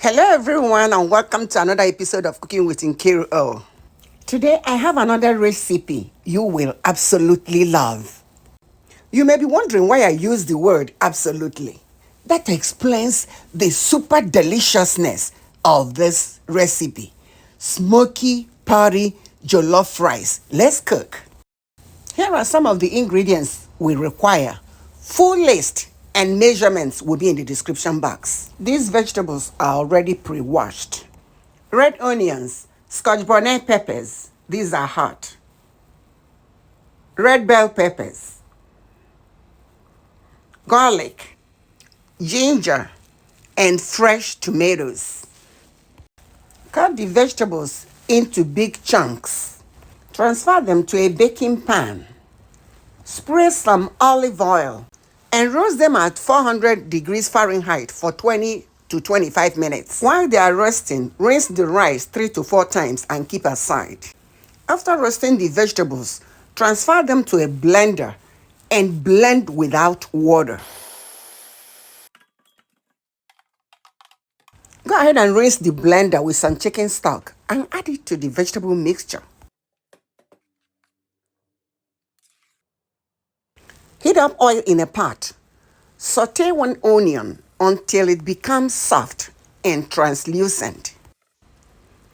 Hello everyone and welcome to another episode of Cooking with Nkiru. Today I have another recipe you will absolutely love. You may be wondering why I use the word absolutely. That explains the super deliciousness of this recipe. Smoky Party Jollof Rice. Let's cook. Here are some of the ingredients we require. Full list and measurements will be in the description box. These vegetables are already pre-washed. Red onions, scotch bonnet peppers, these are hot. Red bell peppers, garlic, ginger, and fresh tomatoes. Cut the vegetables into big chunks. Transfer them to a baking pan. Spray some olive oil and roast them at 400 degrees Fahrenheit for 20 to 25 minutes. While they are roasting, rinse the rice 3 to 4 times and keep aside. After roasting the vegetables, transfer them to a blender and blend without water. Go ahead and rinse the blender with some chicken stock and add it to the vegetable mixture. Heat up oil in a pot. Saute one onion until it becomes soft and translucent.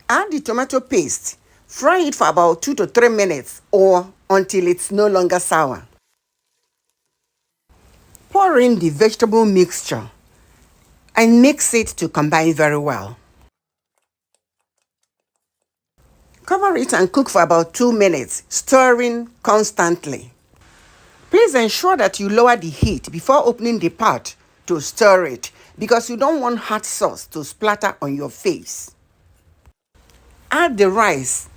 Add the tomato paste. Fry it for about 2 to 3 minutes or until it's no longer sour. Pour in the vegetable mixture and mix it to combine very well. Cover it and cook for about 2 minutes, stirring constantly. Please ensure that you lower the heat before opening the pot to stir it because you don't want hot sauce to splatter on your face. Add the rice.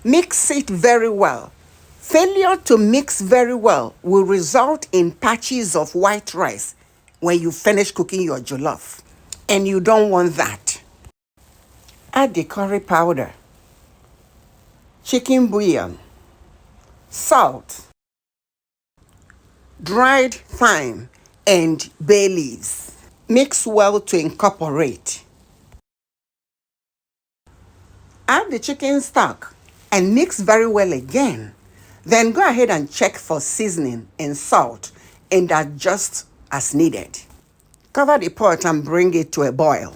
Mix it very well. Failure to mix very well will result in patches of white rice when you finish cooking your jollof, and you don't want that. Add the curry powder, chicken bouillon, salt, dried thyme, and bay leaves. Mix well to incorporate. Add the chicken stock and mix very well again. Then go ahead and check for seasoning and salt and adjust as needed. Cover the pot and bring it to a boil.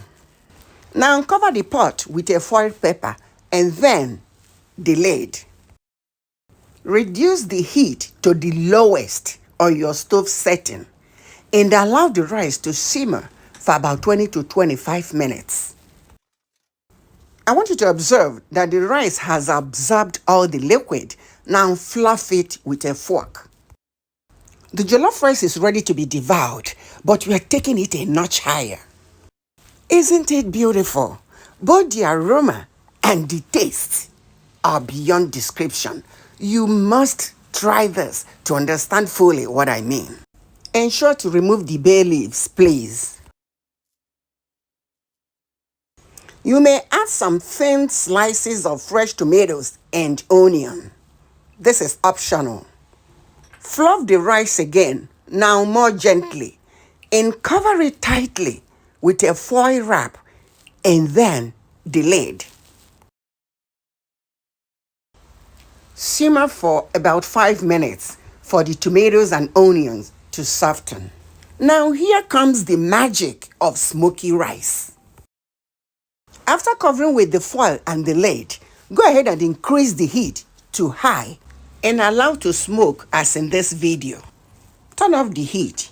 Now cover the pot with a foil paper and then the lid. Reduce the heat to the lowest on your stove setting and allow the rice to simmer for about 20 to 25 minutes. I want you to observe that the rice has absorbed all the liquid. Now fluff it with a fork. The jollof rice is ready to be devoured, but we are taking it a notch higher. Isn't it beautiful? Both the aroma and the taste are beyond description. You must try this to understand fully what I mean. Ensure to remove the bay leaves, please. You may add some thin slices of fresh tomatoes and onion. This is optional. Fluff the rice again, now more gently, and cover it tightly with a foil wrap and then the lid. Simmer for about 5 minutes for the tomatoes and onions to soften. Now here comes the magic of smoky rice. After covering with the foil and the lid, go ahead and increase the heat to high and allow to smoke as in this video. Turn off the heat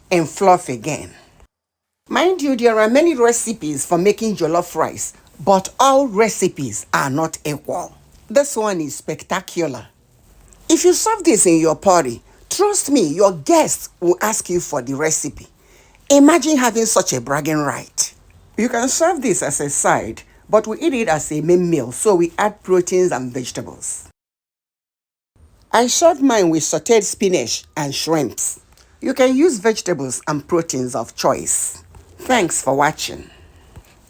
and fluff again. Mind you, there are many recipes for making jollof rice, but all recipes are not equal. This one is spectacular. If you serve this in your party, trust me, your guests will ask you for the recipe. Imagine having such a bragging right. You can serve this as a side, but we eat it as a main meal, so we add proteins and vegetables. I served mine with sauteed spinach and shrimps. You can use vegetables and proteins of choice. Thanks for watching.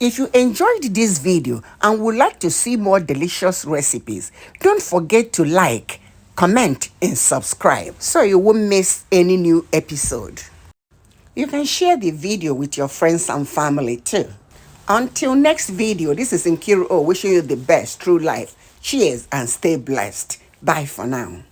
If you enjoyed this video and would like to see more delicious recipes, don't forget to like, comment, and subscribe so you won't miss any new episode. You can share the video with your friends and family too. Until next video, this is Nkiru wishing you the best through life. Cheers and stay blessed. Bye for now.